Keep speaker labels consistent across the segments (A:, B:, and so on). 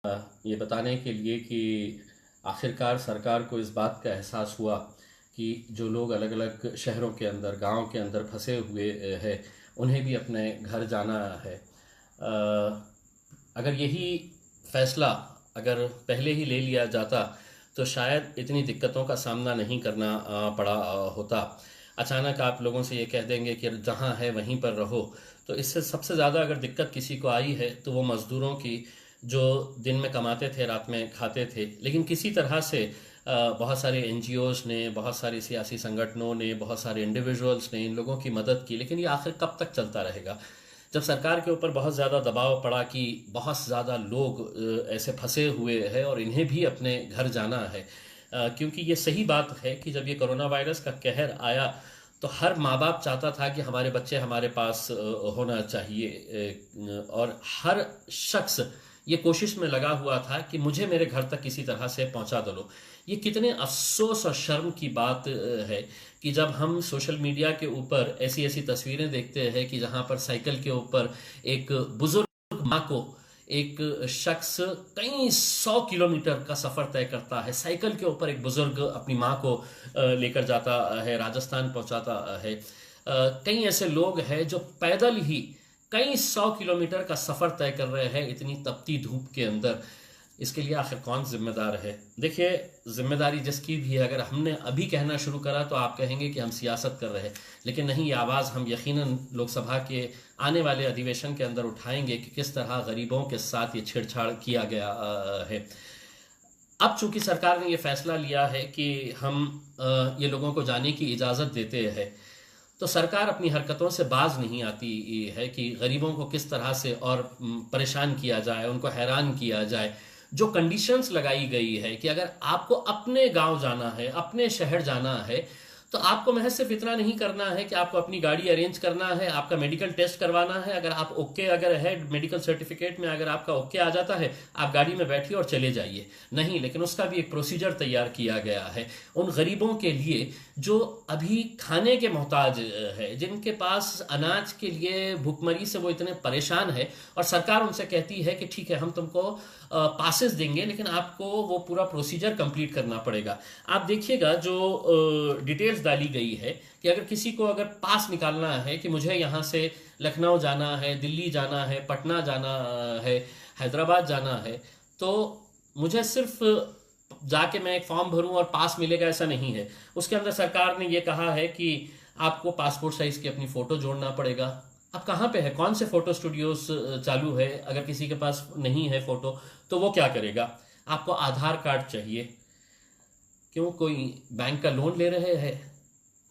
A: ये बताने के लिए कि आखिरकार सरकार को इस बात का एहसास हुआ कि जो लोग अलग अलग शहरों के अंदर, गांव के अंदर फंसे हुए हैं, उन्हें भी अपने घर जाना है। अगर यही फैसला अगर पहले ही ले लिया जाता तो शायद इतनी दिक्कतों का सामना नहीं करना पड़ा होता। अचानक आप लोगों से ये कह देंगे कि जहाँ है वहीं पर रहो, तो इससे सबसे ज़्यादा अगर दिक्कत किसी को आई है तो वो मज़दूरों की, जो दिन में कमाते थे, रात में खाते थे। लेकिन किसी तरह से बहुत सारे एनजीओज़ ने, बहुत सारे सियासी संगठनों ने, बहुत सारे इंडिविजुअल्स ने इन लोगों की मदद की। लेकिन ये आखिर कब तक चलता रहेगा? जब सरकार के ऊपर बहुत ज़्यादा दबाव पड़ा कि बहुत ज़्यादा लोग ऐसे फंसे हुए हैं और इन्हें भी अपने घर जाना है, क्योंकि ये सही बात है कि जब ये कोरोना वायरस का कहर आया तो हर माँ बाप चाहता था कि हमारे बच्चे हमारे पास होना चाहिए, और हर शख्स ये कोशिश में लगा हुआ था कि मुझे मेरे घर तक किसी तरह से पहुंचा दो। ये कितने अफसोस और शर्म की बात है कि जब हम सोशल मीडिया के ऊपर ऐसी ऐसी तस्वीरें देखते हैं कि जहां पर साइकिल के ऊपर एक बुजुर्ग माँ को एक शख्स कई 100 किलोमीटर का सफर तय करता है, साइकिल के ऊपर एक बुजुर्ग अपनी माँ को लेकर जाता है, राजस्थान पहुंचाता है। कई ऐसे लोग हैं जो पैदल ही कई 100 किलोमीटर का सफर तय कर रहे हैं इतनी तपती धूप के अंदर। इसके लिए आखिर कौन जिम्मेदार है? देखिए, जिम्मेदारी जिसकी भी है, अगर हमने अभी कहना शुरू करा तो आप कहेंगे कि हम सियासत कर रहे हैं, लेकिन नहीं, ये आवाज़ हम यकीनन लोकसभा के आने वाले अधिवेशन के अंदर उठाएंगे कि किस तरह गरीबों के साथ ये छेड़छाड़ किया गया है। अब चूंकि सरकार ने ये फैसला लिया है कि हम ये लोगों को जाने की इजाज़त देते हैं, तो सरकार अपनी हरकतों से बाज नहीं आती है कि गरीबों को किस तरह से और परेशान किया जाए, उनको हैरान किया जाए। जो कंडीशंस लगाई गई है कि अगर आपको अपने गांव जाना है, अपने शहर जाना है, तो आपको महज सिर्फ इतना नहीं करना है कि आपको अपनी गाड़ी अरेंज करना है, आपका मेडिकल टेस्ट करवाना है। अगर आप ओके अगर है, मेडिकल सर्टिफिकेट में अगर आपका ओके आ जाता है, आप गाड़ी में बैठिए और चले जाइए। नहीं, लेकिन उसका भी एक प्रोसीजर तैयार किया गया है उन गरीबों के लिए जो अभी खाने के मोहताज है, जिनके पास अनाज के लिए भुखमरी से वो इतने परेशान है, और सरकार उनसे कहती है कि ठीक है, हम तुमको पासेस देंगे, लेकिन आपको वो पूरा प्रोसीजर कंप्लीट करना पड़ेगा। आप देखिएगा जो डिटेल्स डाली गई है कि अगर किसी को अगर पास निकालना है कि मुझे यहाँ से लखनऊ जाना है, दिल्ली जाना है, पटना जाना है, हैदराबाद जाना है, तो मुझे सिर्फ जाके मैं एक फॉर्म भरूं और पास मिलेगा, ऐसा नहीं है। उसके अंदर सरकार ने ये कहा है कि आपको पासपोर्ट साइज की अपनी फोटो जोड़ना पड़ेगा। अब कहाँ पे है, कौन से फोटो स्टूडियोज चालू है? अगर किसी के पास नहीं है फोटो तो वो क्या करेगा? आपको आधार कार्ड चाहिए। क्यों, कोई बैंक का लोन ले रहे हैं?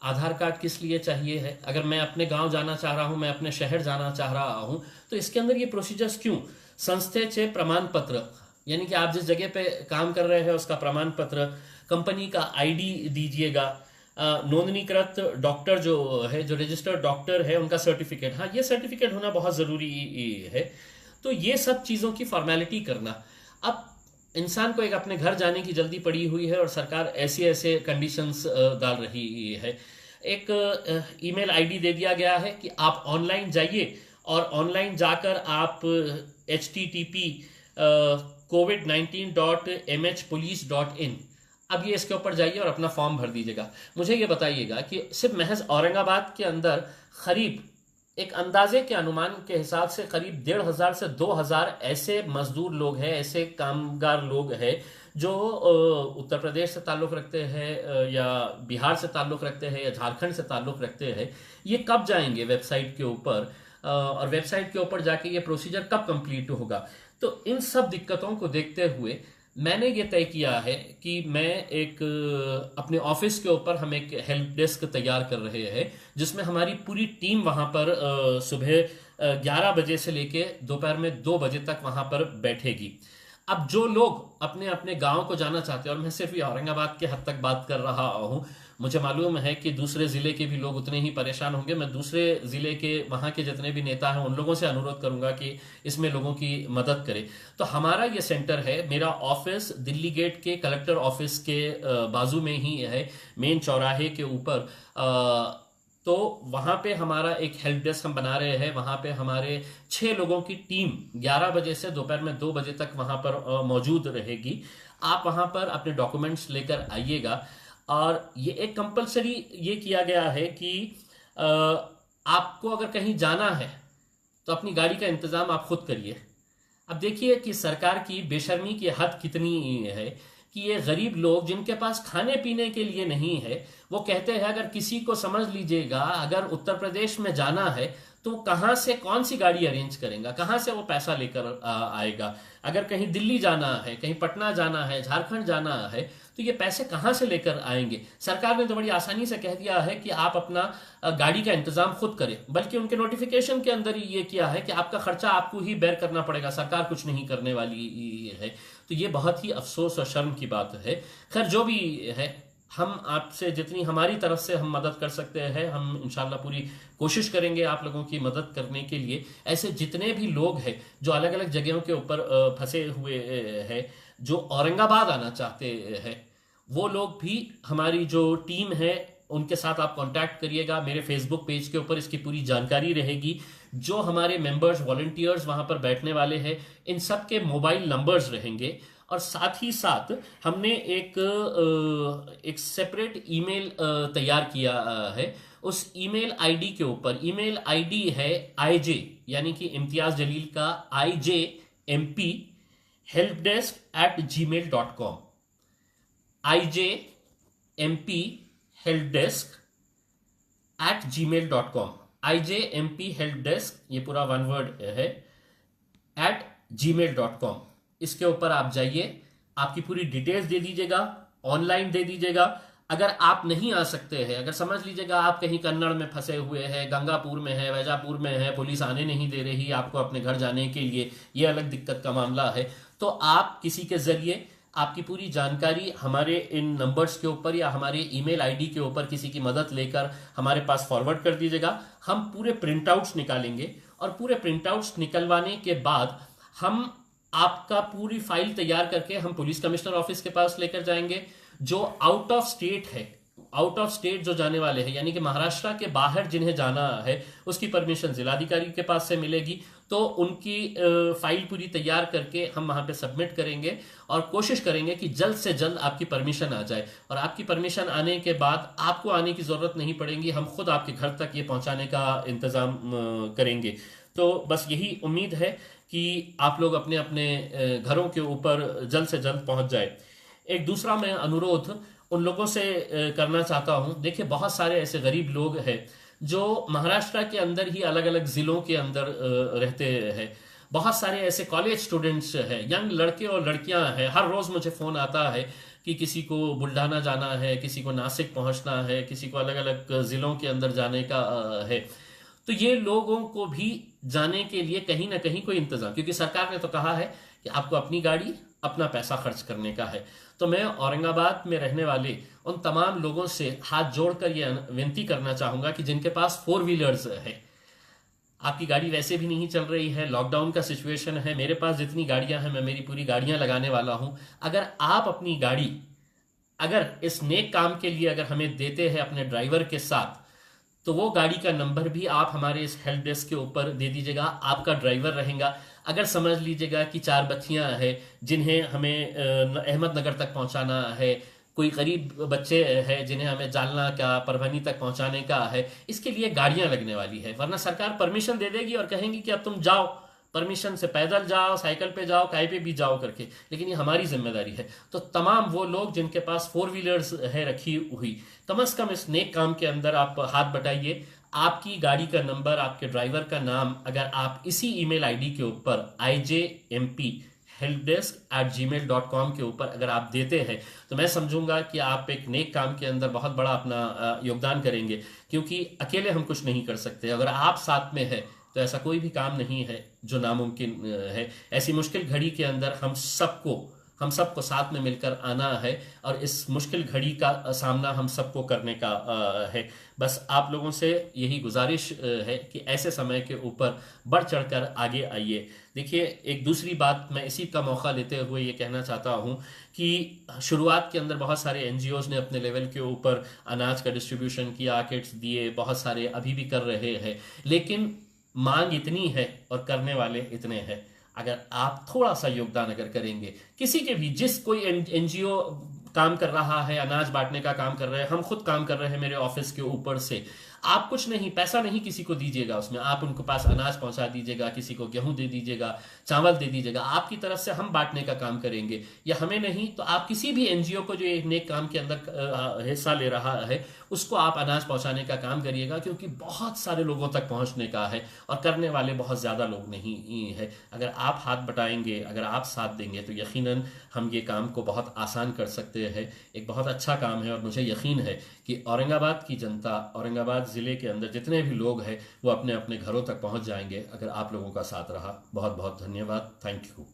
A: आधार कार्ड किस लिए चाहिए है? अगर मैं अपने गांव जाना चाह रहा हूं, मैं अपने शहर जाना चाह रहा हूं, तो इसके अंदर ये प्रोसीजर्स क्यों? संस्थेचे प्रमाण पत्र, यानी कि आप जिस जगह पे काम कर रहे हैं उसका प्रमाण पत्र, कंपनी का आईडी दीजिएगा, नोंदणीकृत डॉक्टर जो है, जो रजिस्टर्ड डॉक्टर है, उनका सर्टिफिकेट, हाँ, ये सर्टिफिकेट होना बहुत ज़रूरी है। तो ये सब चीज़ों की फॉर्मेलिटी करना। अब इंसान को एक अपने घर जाने की जल्दी पड़ी हुई है और सरकार ऐसे ऐसे कंडीशंस डाल रही है। एक ईमेल आईडी दे दिया गया है कि आप ऑनलाइन जाइए, और ऑनलाइन जाकर आप http covid19.mhpolice.in, अब ये इसके ऊपर जाइए और अपना फॉर्म भर दीजिएगा। मुझे ये बताइएगा कि सिर्फ महज औरंगाबाद के अंदर करीब, एक अंदाजे के अनुमान के हिसाब से, करीब 1,500 से 2,000 ऐसे मजदूर लोग हैं, ऐसे कामगार लोग हैं जो उत्तर प्रदेश से ताल्लुक़ रखते हैं, या बिहार से ताल्लुक़ रखते हैं, या झारखंड से ताल्लुक़ रखते हैं। ये कब जाएंगे वेबसाइट के ऊपर, और वेबसाइट के ऊपर जाके ये प्रोसीजर कब कंप्लीट होगा? तो इन सब दिक्कतों को देखते हुए मैंने ये तय किया है कि मैं एक अपने ऑफिस के ऊपर हम एक हेल्प डेस्क तैयार कर रहे हैं, जिसमें हमारी पूरी टीम वहां पर सुबह 11 बजे से लेके दोपहर में 2 बजे तक वहां पर बैठेगी। अब जो लोग अपने अपने गांव को जाना चाहते हैं, और मैं सिर्फ ये औरंगाबाद के हद तक बात कर रहा हूं, मुझे मालूम है कि दूसरे जिले के भी लोग उतने ही परेशान होंगे। मैं दूसरे जिले के वहां के जितने भी नेता हैं उन लोगों से अनुरोध करूंगा कि इसमें लोगों की मदद करें। तो हमारा ये सेंटर है, मेरा ऑफिस दिल्ली गेट के कलेक्टर ऑफिस के बाजू में ही है, मेन चौराहे के ऊपर। तो वहां पे हमारा एक हेल्प डेस्क हम बना रहे हैं। वहां पे हमारे 6 लोगों की टीम 11 बजे से दोपहर में 2 बजे तक वहां पर मौजूद रहेगी। आप वहां पर अपने डॉक्यूमेंट्स लेकर आइएगा। और ये एक कंपलसरी ये किया गया है कि अ, आपको अगर कहीं जाना है तो अपनी गाड़ी का इंतजाम आप खुद करिए। अब देखिए कि सरकार की बेशर्मी की हद कितनी है कि ये गरीब लोग जिनके पास खाने पीने के लिए नहीं है, वो कहते हैं अगर किसी को समझ लीजिएगा अगर उत्तर प्रदेश में जाना है तो कहाँ से कौन सी गाड़ी अरेंज करेगा, कहाँ से वो पैसा लेकर आएगा। अगर कहीं दिल्ली जाना है, कहीं पटना जाना है, झारखंड जाना है, तो ये पैसे कहाँ से लेकर आएंगे। सरकार ने तो बड़ी आसानी से कह दिया है कि आप अपना गाड़ी का इंतजाम खुद करें, बल्कि उनके नोटिफिकेशन के अंदर ही ये किया है कि आपका खर्चा आपको ही बेयर करना पड़ेगा, सरकार कुछ नहीं करने वाली है। तो ये बहुत ही अफसोस और शर्म की बात है। खैर जो भी है, हम आपसे जितनी हमारी तरफ से हम मदद कर सकते हैं, हम इंशाल्लाह पूरी कोशिश करेंगे आप लोगों की मदद करने के लिए। ऐसे जितने भी लोग हैं जो अलग अलग जगहों के ऊपर फंसे हुए हैं, जो औरंगाबाद आना चाहते हैं, वो लोग भी हमारी जो टीम है उनके साथ आप कांटेक्ट करिएगा। मेरे फेसबुक पेज के ऊपर इसकी पूरी जानकारी रहेगी। जो हमारे मेंबर्स वॉलंटियर्स वहां पर बैठने वाले हैं, इन सब के मोबाइल नंबर्स रहेंगे। और साथ ही साथ हमने एक सेपरेट ईमेल तैयार किया है। उस ईमेल आईडी के ऊपर, ईमेल आईडी है आईजे यानी कि इम्तियाज जलील का IJMP helpdesk@gmail.com। IJMP helpdesk@gmail.com। IJMP helpdesk, ये पूरा वन वर्ड है, @gmail.com। इसके ऊपर आप जाइए, आपकी पूरी डिटेल्स दे दीजिएगा, ऑनलाइन दे दीजिएगा। अगर आप नहीं आ सकते हैं, अगर समझ लीजिएगा आप कहीं कन्नड़ में फंसे हुए हैं, गंगापुर में है, वैजापुर में है, पुलिस आने नहीं दे रही आपको अपने घर जाने के लिए, ये अलग दिक्कत का मामला है, तो आप किसी के जरिए आपकी पूरी जानकारी हमारे इन नंबर्स के ऊपर या हमारे ईमेल आईडी के ऊपर किसी की मदद लेकर हमारे पास फॉरवर्ड कर दीजिएगा। हम पूरे प्रिंट आउट्स निकालेंगे और पूरे प्रिंट आउट्स निकलवाने के बाद हम आपका पूरी फाइल तैयार करके हम पुलिस कमिश्नर ऑफिस के पास लेकर जाएंगे। जो आउट ऑफ स्टेट है, आउट ऑफ स्टेट जो जाने वाले हैं, यानी कि महाराष्ट्र के बाहर जिन्हें जाना है, उसकी परमिशन जिलाधिकारी के पास से मिलेगी। तो उनकी फाइल पूरी तैयार करके हम वहां पे सबमिट करेंगे और कोशिश करेंगे कि जल्द से जल्द आपकी परमिशन आ जाए। और आपकी परमिशन आने के बाद आपको आने की जरूरत नहीं पड़ेगी, हम खुद आपके घर तक ये पहुंचाने का इंतजाम करेंगे। तो बस यही उम्मीद है कि आप लोग अपने अपने घरों के ऊपर जल्द से जल्द पहुंच जाए। एक दूसरा मैं अनुरोध उन लोगों से करना चाहता हूं। देखिए, बहुत सारे ऐसे गरीब लोग हैं जो महाराष्ट्र के अंदर ही अलग अलग जिलों के अंदर रहते हैं। बहुत सारे ऐसे कॉलेज स्टूडेंट्स हैं, यंग लड़के और लड़कियां हैं। हर रोज मुझे फोन आता है कि किसी को बुल्ढाना जाना है, किसी को नासिक पहुंचना है, किसी को अलग अलग जिलों के अंदर जाने का है। तो ये लोगों को भी जाने के लिए कहीं ना कहीं कोई इंतजाम, क्योंकि सरकार ने तो कहा है कि आपको अपनी गाड़ी अपना पैसा खर्च करने का है। तो मैं औरंगाबाद में रहने वाले उन तमाम लोगों से हाथ जोड़कर यह विनती करना चाहूंगा कि जिनके पास 4 व्हीलर्स है, आपकी गाड़ी वैसे भी नहीं चल रही है, लॉकडाउन का सिचुएशन है, मेरे पास जितनी गाड़ियां हैं मैं मेरी पूरी गाड़ियां लगाने वाला हूं। अगर आप अपनी गाड़ी अगर इस नेक काम के लिए अगर हमें देते हैं अपने ड्राइवर के साथ, तो वो गाड़ी का नंबर भी आप हमारे इस हेल्प डेस्क के ऊपर दे दीजिएगा। आपका ड्राइवर रहेगा। अगर समझ लीजिएगा कि 4 बच्चियां हैं जिन्हें हमें अहमदनगर तक पहुंचाना है, कोई गरीब बच्चे हैं जिन्हें हमें जालना का परभनी तक पहुंचाने का है, इसके लिए गाड़ियां लगने वाली है। वरना सरकार परमिशन दे देगी और कहेंगी कि अब तुम जाओ, परमिशन से पैदल जाओ, साइकिल पे जाओ, काय पे भी जाओ करके, लेकिन ये हमारी जिम्मेदारी है। तो तमाम वो लोग जिनके पास 4 व्हीलर्स है रखी हुई, कम से कम इस नेक काम के अंदर आप हाथ बटाइए। आपकी गाड़ी का नंबर, आपके ड्राइवर का नाम अगर आप इसी ईमेल आईडी के ऊपर IJMP helpdesk@gmail.com के ऊपर अगर आप देते हैं, तो मैं समझूंगा कि आप एक नेक काम के अंदर बहुत बड़ा अपना योगदान करेंगे। क्योंकि अकेले हम कुछ नहीं कर सकते, अगर आप साथ में है तो ऐसा कोई भी काम नहीं है जो नामुमकिन है। ऐसी मुश्किल घड़ी के अंदर हम सबको हम सबको साथ में मिलकर आना है और इस मुश्किल घड़ी का सामना हम सबको करने का है। बस आप लोगों से यही गुजारिश है कि ऐसे समय के ऊपर बढ़ चढ़कर आगे आइए। देखिए, एक दूसरी बात मैं इसी का मौका लेते हुए ये कहना चाहता हूँ कि शुरुआत के अंदर बहुत सारे एनजीओज ने अपने लेवल के ऊपर अनाज का डिस्ट्रीब्यूशन किया, किट्स दिए, बहुत सारे अभी भी कर रहे हैं, लेकिन मांग इतनी है और करने वाले इतने हैं। अगर आप थोड़ा सा योगदान अगर करेंगे, किसी के भी, जिस कोई एनजीओ काम कर रहा है, अनाज बांटने का काम कर रहे हैं, हम खुद काम कर रहे हैं मेरे ऑफिस के ऊपर से, आप कुछ नहीं, पैसा नहीं किसी को दीजिएगा, उसमें आप उनको पास अनाज पहुंचा दीजिएगा, किसी को गेहूं दे दीजिएगा, चावल दे दीजिएगा, आपकी तरफ से हम बांटने का काम करेंगे। या हमें नहीं तो आप किसी भी एनजीओ को जो एक नेक काम के अंदर हिस्सा ले रहा है, उसको आप अनाज पहुंचाने का काम करिएगा, क्योंकि बहुत सारे लोगों तक पहुंचने का है और करने वाले बहुत ज़्यादा लोग नहीं है। अगर आप हाथ बटाएंगे, अगर आप साथ देंगे, तो यकीनन हम ये काम को बहुत आसान कर सकते हैं। एक बहुत अच्छा काम है और मुझे यकीन है कि औरंगाबाद की जनता, औरंगाबाद ज़िले के अंदर जितने भी लोग हैं, वो अपने अपने घरों तक पहुंच जाएंगे अगर आप लोगों का साथ रहा। बहुत बहुत धन्यवाद। Thank you.